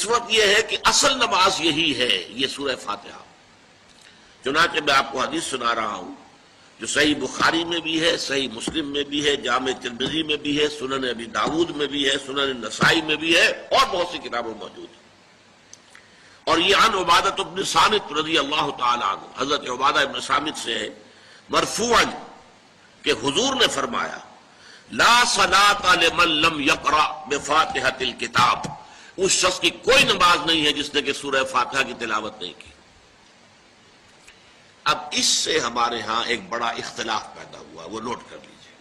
اس وقت یہ ہے کہ اصل نماز یہی ہے، یہ سورہ فاتحہ۔ چنانچہ میں آپ کو حدیث سنا رہا ہوں جو صحیح بخاری میں بھی ہے، صحیح مسلم میں بھی ہے، جامع ترمذی میں بھی ہے، سنن ابی داود میں بھی ہے، سنن نسائی میں بھی ہے، اور بہت سی کتابوں میں موجود ہے۔ اور یہ عن عبادہ بن صامت رضی اللہ تعالی عنہ، حضرت عبادہ بن صامت سے ہے مرفوعا کہ حضور نے فرمایا لا صلاۃ لمن لم یقرأ بفاتحۃ الکتاب، اس شخص کی کوئی نماز نہیں ہے جس نے کہ سورہ فاتحہ کی تلاوت نہیں کی۔ اب اس سے ہمارے ہاں ایک بڑا اختلاف پیدا ہوا، وہ نوٹ کر لیجئے۔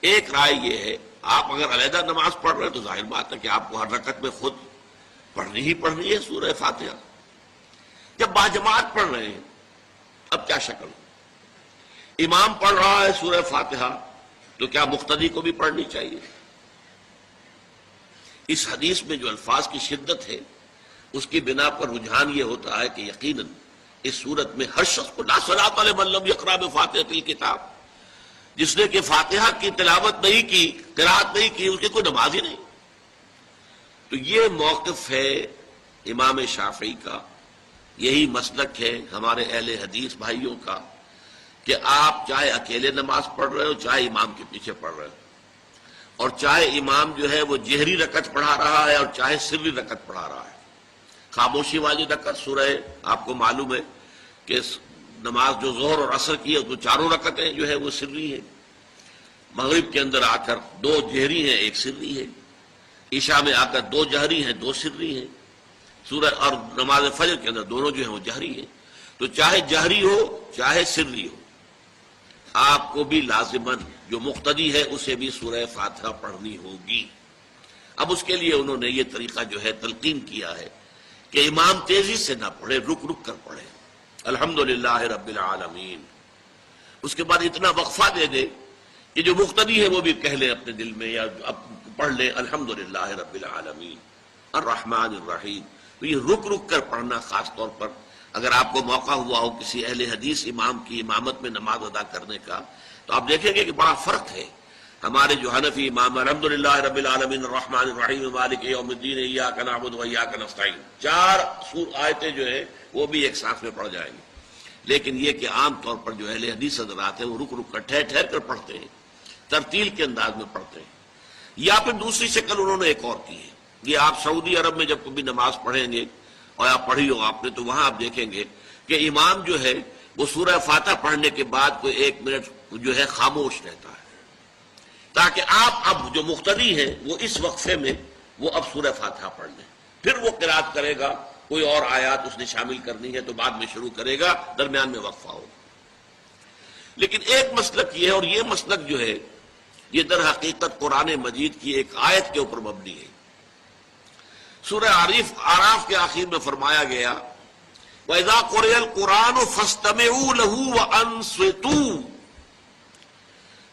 ایک رائے یہ ہے آپ اگر علیحدہ نماز پڑھ رہے ہیں تو ظاہر بات ہے کہ آپ کو ہر رکعت میں خود پڑھنی ہی پڑھنی ہے سورہ فاتحہ۔ جب باجماعت پڑھ رہے ہیں اب کیا شکل ہو؟ امام پڑھ رہا ہے سورہ فاتحہ تو کیا مقتدی کو بھی پڑھنی چاہیے؟ اس حدیث میں جو الفاظ کی شدت ہے اس کی بنا پر رجحان یہ ہوتا ہے کہ یقیناً اس صورت میں ہر شخص کو لا صلاۃ لمن لم یقرأ بفاتحۃ الکتاب، جس نے کہ فاتحہ کی تلاوت نہیں کی، قرأت نہیں کی، اس کی کوئی نماز ہی نہیں۔ تو یہ موقف ہے امام شافعی کا، یہی مسلک ہے ہمارے اہل حدیث بھائیوں کا کہ آپ چاہے اکیلے نماز پڑھ رہے ہو، چاہے امام کے پیچھے پڑھ رہے ہو، اور چاہے امام جو ہے وہ جہری رکعت پڑھا رہا ہے اور چاہے سری رکعت پڑھا رہا ہے۔ خاموشی والی رکعت سورہ آپ کو معلوم ہے کہ نماز جو ظہر اور عصر کی ہے تو چاروں رکعتیں جو ہے وہ سری ہے، مغرب کے اندر آ کر دو جہری ہیں ایک سری ہے، عشاء میں آ کر دو جہری ہیں دو سری ہیں، سورہ اور نماز فجر کے اندر دونوں جو ہیں وہ جہری ہیں۔ تو چاہے جہری ہو چاہے سری ہو آپ کو بھی لازماً جو مقتدی ہے اسے بھی سورہ فاتحہ پڑھنی ہوگی۔ اب اس کے لیے انہوں نے یہ طریقہ جو ہے تلقین کیا ہے کہ امام تیزی سے نہ پڑھے، رک رک کر پڑھے الحمدللہ رب العالمین، اس کے بعد اتنا وقفہ دے دے کہ جو مقتدی ہے وہ بھی کہہ لے اپنے دل میں یا پڑھ لے الحمدللہ رب العالمین الرحمن الرحیم۔ تو یہ رک رک کر پڑھنا، خاص طور پر اگر آپ کو موقع ہوا ہو کسی اہل حدیث امام کی امامت میں نماز ادا کرنے کا، تو آپ دیکھیں گے کہ بڑا فرق ہے۔ ہمارے جو حنفی امام الحمدللہ رب العالمین الرحمن الرحیم مالک یوم الدین ایاک نعبد و ایاک نستعین، چار آیتیں جو ہیں وہ بھی ایک ساتھ میں پڑھ جائیں گے، لیکن یہ کہ عام طور پر جو اہل حدیث حضرات ہیں وہ رک رک کر ٹھہر ٹھہر کر پڑھتے ہیں، ترتیل کے انداز میں پڑھتے ہیں۔ یا پھر دوسری شکل انہوں نے ایک اور کی ہے، یہ آپ سعودی عرب میں جب کبھی نماز پڑھیں گے اور آپ پڑھی ہو آپ نے تو وہاں آپ دیکھیں گے کہ امام جو ہے وہ سورہ فاتحہ پڑھنے کے بعد کوئی ایک منٹ جو ہے خاموش رہتا ہے تاکہ آپ اب جو مقتدی ہیں وہ اس وقفے میں وہ اب سورہ فاتحہ پڑھ لیں، پھر وہ قرات کرے گا، کوئی اور آیات اس نے شامل کرنی ہے تو بعد میں شروع کرے گا، درمیان میں وقفہ ہوگا۔ لیکن ایک مسلک یہ ہے، اور یہ مسلک جو ہے یہ در حقیقت قرآن مجید کی ایک آیت کے اوپر مبنی ہے۔ سورہ اعراف کے آخر میں فرمایا گیا وَإِذَا قُرِئَ الْقُرْآنُ فَاسْتَمِعُوا لَهُ وَأَنصِتُوا،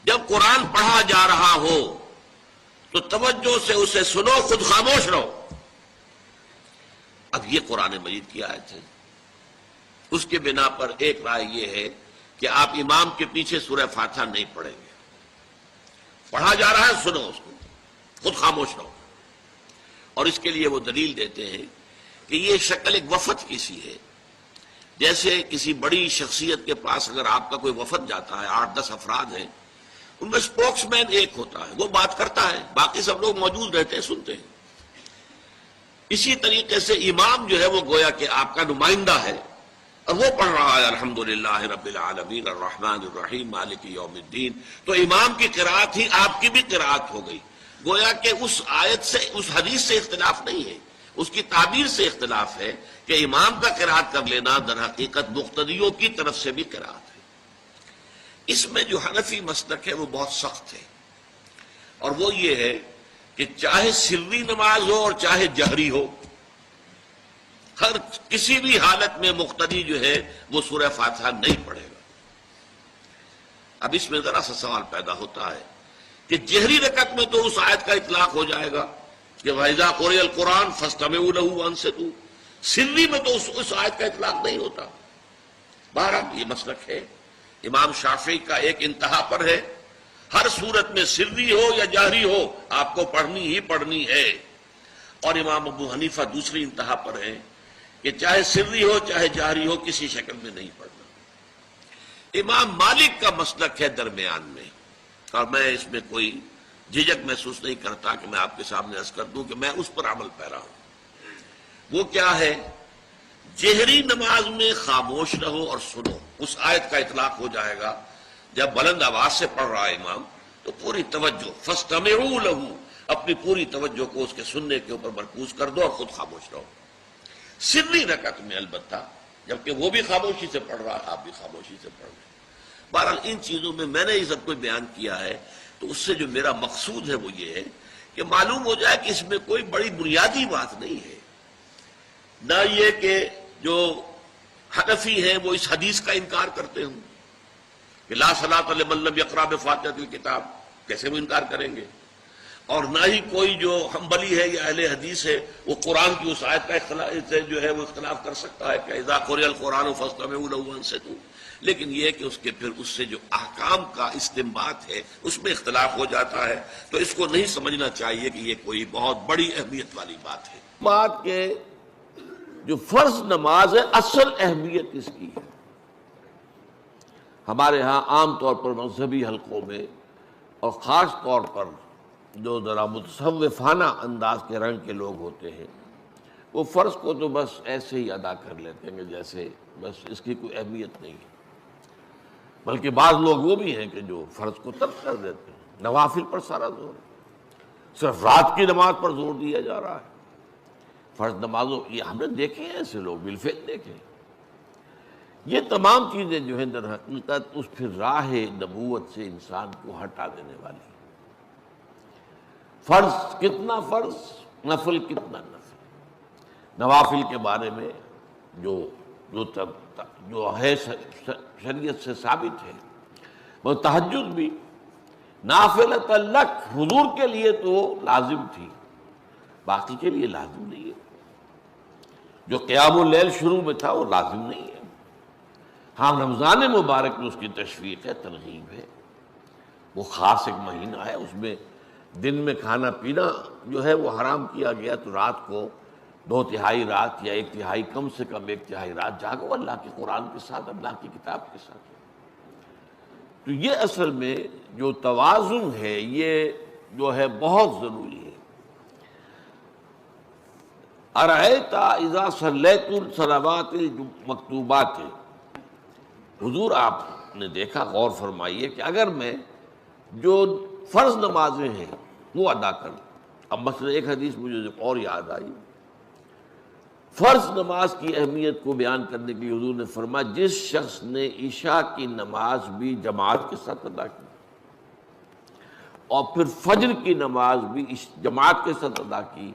جب قرآن پڑھا جا رہا ہو تو توجہ سے اسے سنو، خود خاموش رہو۔ اب یہ قرآن مجید کی آیت ہے، اس کے بنا پر ایک رائے یہ ہے کہ آپ امام کے پیچھے سورہ فاتحہ نہیں پڑھیں گے، پڑھا جا رہا ہے سنو اس کو، خود خاموش رہو۔ اور اس کے لیے وہ دلیل دیتے ہیں کہ یہ شکل ایک وفد کی سی ہے، جیسے کسی بڑی شخصیت کے پاس اگر آپ کا کوئی وفد جاتا ہے، 8-10 افراد ہیں، ان میں اسپوکس مین ایک ہوتا ہے، وہ بات کرتا ہے، باقی سب لوگ موجود رہتے ہیں، سنتے ہیں۔ اسی طریقے سے امام جو ہے وہ گویا کہ آپ کا نمائندہ ہے اور وہ پڑھ رہا ہے الحمدللہ رب العالمین الرحمن الرحیم مالک یوم الدین، تو امام کی قرات ہی آپ کی بھی قرات ہو گئی۔ گویا کہ اس آیت سے، اس حدیث سے اختلاف نہیں ہے، اس کی تعبیر سے اختلاف ہے کہ امام کا قرات کر لینا در حقیقت مقتدیوں کی طرف سے بھی قرات ہے۔ اس میں جو حنفی مسلک ہے وہ بہت سخت ہے، اور وہ یہ ہے کہ چاہے سری نماز ہو اور چاہے جہری ہو، ہر کسی بھی حالت میں مقتدی جو ہے وہ سورہ فاتحہ نہیں پڑھے گا۔ اب اس میں ذرا سا سوال پیدا ہوتا ہے کہ جہری رکعت میں تو اس آیت کا اطلاق ہو جائے گا کہ وَإِذَا قُرِئَ الْقُرْآنُ فَاسْتَمِعُوا لَهُ وَأَنصِتُوا، سری میں تو اس آیت کا اطلاق نہیں ہوتا۔ بہرحال یہ مسلک ہے امام شافعی کا، ایک انتہا پر ہے، ہر صورت میں سری ہو یا جہری ہو آپ کو پڑھنی ہی پڑھنی ہے۔ اور امام ابو حنیفہ دوسری انتہا پر ہیں کہ چاہے سری ہو چاہے جہری ہو کسی شکل میں نہیں پڑھنا۔ امام مالک کا مسلک ہے درمیان میں، اور میں اس میں کوئی جھجک محسوس نہیں کرتا کہ میں آپ کے سامنے عرض کر دوں کہ میں اس پر عمل پیرا ہوں۔ وہ کیا ہے؟ جہری نماز میں خاموش رہو اور سنو۔ اس آیت کا اطلاق ہو جائے گا جب بلند آواز سے پڑھ رہا ہے امام تو پوری توجہ، فاستمعوا لہ، اپنی پوری توجہ کو اس کے سننے کے اوپر مرکوز کر دو اور خود خاموش رہو۔ سری رکعت میں البتہ جبکہ وہ بھی خاموشی سے پڑھ رہا ہے، آپ بھی خاموشی سے پڑھ رہے ہیں۔ بہرحال ان چیزوں میں میں نے یہ سب کچھ بیان کیا ہے تو اس سے جو میرا مقصود ہے وہ یہ ہے کہ معلوم ہو جائے کہ اس میں کوئی بڑی بنیادی بات نہیں ہے، نہ یہ کہ جو حنفی ہیں وہ اس حدیث کا انکار کرتے ہوں کہ لا صلاۃ لمن لم یقرأ بفاتحۃ الکتاب، کیسے وہ انکار کریں گے؟ اور نہ ہی کوئی جو حنبلی ہے یا اہل حدیث ہے وہ قرآن کی اس آیت کا اختلاف سے جو ہے وہ اختلاف کر سکتا ہے کہ اذا قرئ القرآن فاستمعوا له وانصتوا، لیکن یہ ہے کہ اس کے پھر اس سے جو احکام کا استنباط ہے اس میں اختلاف ہو جاتا ہے، تو اس کو نہیں سمجھنا چاہیے کہ یہ کوئی بہت بڑی اہمیت والی بات ہے۔ بات کہ جو فرض نماز ہے اصل اہمیت اس کی ہے۔ ہمارے ہاں عام طور پر مذہبی حلقوں میں اور خاص طور پر جو ذرا متصوفانہ انداز کے رنگ کے لوگ ہوتے ہیں وہ فرض کو تو بس ایسے ہی ادا کر لیتے ہیں کہ جیسے بس اس کی کوئی اہمیت نہیں ہے، بلکہ بعض لوگ وہ بھی ہیں کہ جو فرض کو ترک کر دیتے ہیں۔ نوافل پر سارا زور ہے، صرف رات کی نماز پر زور دیا جا رہا ہے۔ فرض نمازوں یہ ہم نے دیکھے ہیں، ایسے لوگ بالفعل دیکھے ہیں۔ یہ تمام چیزیں جو ہیں در حقیقت اس پھر راہ نبوت سے انسان کو ہٹا دینے والی ہیں۔ فرض کتنا فرض، نفل کتنا نفل۔ نوافل کے بارے میں جو ہے شریعت سے ثابت ہے، وہ تہجد بھی نافلۃ لک، حضور کے لیے تو لازم تھی، باقی کے لیے لازم نہیں ہے۔ جو قیام اللیل شروع میں تھا وہ لازم نہیں ہے۔ ہاں رمضان مبارک میں اس کی تشویق ہے، ترغیب ہے، وہ خاص ایک مہینہ ہے، اس میں دن میں کھانا پینا جو ہے وہ حرام کیا گیا، تو رات کو 2/3 رات یا 1/3 کم سے کم 1/3 رات جاگو اللہ کے قرآن کے ساتھ، اللہ کی کتاب کے ساتھ۔ تو یہ اصل میں جو توازن ہے یہ جو ہے بہت ضروری ہے۔ ارأیت اذا صلیت الصلوات المکتوبات، حضور آپ نے دیکھا، غور فرمائیے کہ اگر میں جو فرض نمازیں ہیں وہ ادا کروں۔ اب مثلا ایک حدیث مجھے اور یاد آئی، فرض نماز کی اہمیت کو بیان کرنے کے لیے حضور نے فرمایا جس شخص نے عشاء کی نماز بھی جماعت کے ساتھ ادا کی اور پھر فجر کی نماز بھی جماعت کے ساتھ ادا کی،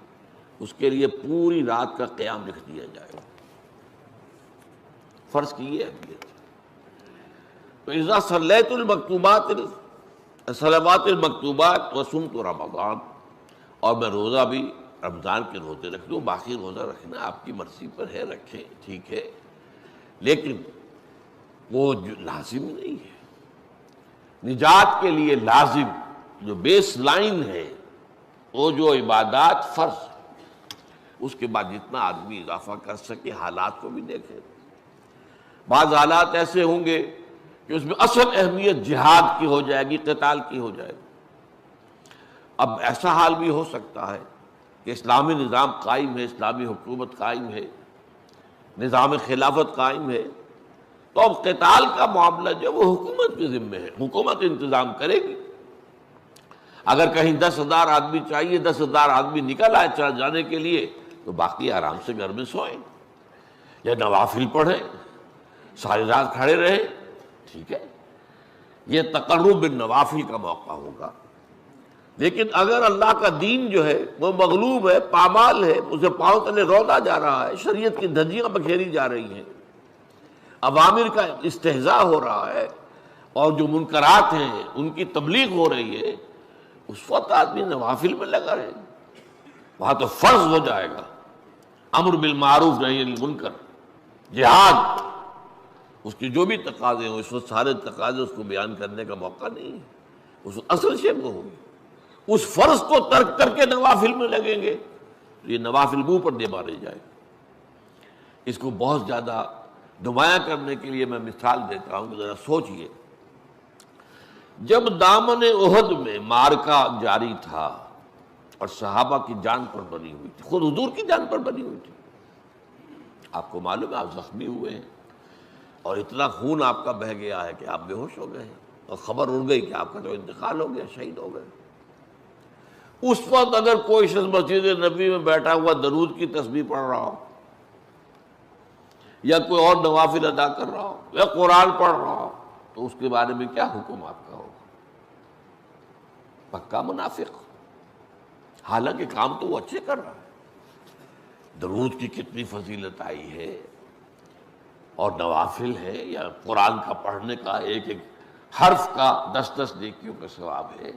اس کے لیے پوری رات کا قیام لکھ دیا جائے گا۔ فرض کی یہ اہمیت ہے۔ تو اذا صلیت المکتوبات صلوات المکتوبات وصمت رمضان، اور میں روزہ بھی رمضان کے روزے رکھ لوں، باقی روزہ رکھنا آپ کی مرضی پر ہے، رکھیں ٹھیک ہے، لیکن وہ جو لازم نہیں ہے۔ نجات کے لیے لازم جو بیس لائن ہے وہ جو عبادات فرض، اس کے بعد جتنا آدمی اضافہ کر سکے، حالات کو بھی دیکھے۔ بعض حالات ایسے ہوں گے کہ اس میں اصل اہمیت جہاد کی ہو جائے گی، قتال کی ہو جائے گی۔ اب ایسا حال بھی ہو سکتا ہے کہ اسلامی نظام قائم ہے، اسلامی حکومت قائم ہے، نظام خلافت قائم ہے، تو اب قتال کا معاملہ جو وہ حکومت کے ذمہ ہے، حکومت انتظام کرے گی۔ اگر کہیں 10,000 آدمی چاہیے، 10,000 آدمی نکل آئے چل جانے کے لیے، تو باقی آرام سے گھر میں سوئیں یا نوافل پڑھیں، ساری رات کھڑے رہیں، ٹھیک ہے، یہ تقرب بالنوافل کا موقع ہوگا۔ لیکن اگر اللہ کا دین جو ہے وہ مغلوب ہے، پامال ہے، اسے پاؤں تلے رودا جا رہا ہے، شریعت کی دھجیاں بکھیری جا رہی ہیں، اوامر کا استہزاء ہو رہا ہے، اور جو منکرات ہیں ان کی تبلیغ ہو رہی ہے، اس وقت آدمی نوافل میں لگا رہے، وہاں تو فرض ہو جائے گا امر بالمعروف نہی عن المنکر، جہاد، اس کی جو بھی تقاضے ہوں، اس وقت سارے تقاضے اس کو بیان کرنے کا موقع نہیں ہے، اس اصل شے وہ ہوگی۔ اس فرض کو ترک کر کے نوافل میں لگیں گے تو یہ نوافل منہ پر دے مارے جائے. اس کو بہت زیادہ نمایاں کرنے کے لیے میں مثال دیتا ہوں کہ ذرا سوچئے. جب دامن احد میں معرکہ جاری تھا اور صحابہ کی جان پر بنی ہوئی تھی، خود حضور کی جان پر بنی ہوئی تھی، آپ کو معلوم ہے آپ زخمی ہوئے ہیں اور اتنا خون آپ کا بہہ گیا ہے کہ آپ بے ہوش ہو گئے ہیں اور خبر اڑ گئی کہ آپ کا تو انتقال ہو گیا، شہید ہو گئے. اس وقت اگر کوئی شخص مسجد نبی میں بیٹھا ہوا درود کی تسبیح پڑھ رہا ہو یا کوئی اور نوافل ادا کر رہا ہو یا قرآن پڑھ رہا ہو تو اس کے بارے میں کیا حکم آپ کا ہوگا؟ پکا منافق. حالانکہ کام تو وہ اچھے کر رہا ہے. درود کی کتنی فضیلت آئی ہے اور نوافل ہے یا قرآن کا پڑھنے کا ایک ایک حرف کا 10 نیکیوں کا ثواب ہے.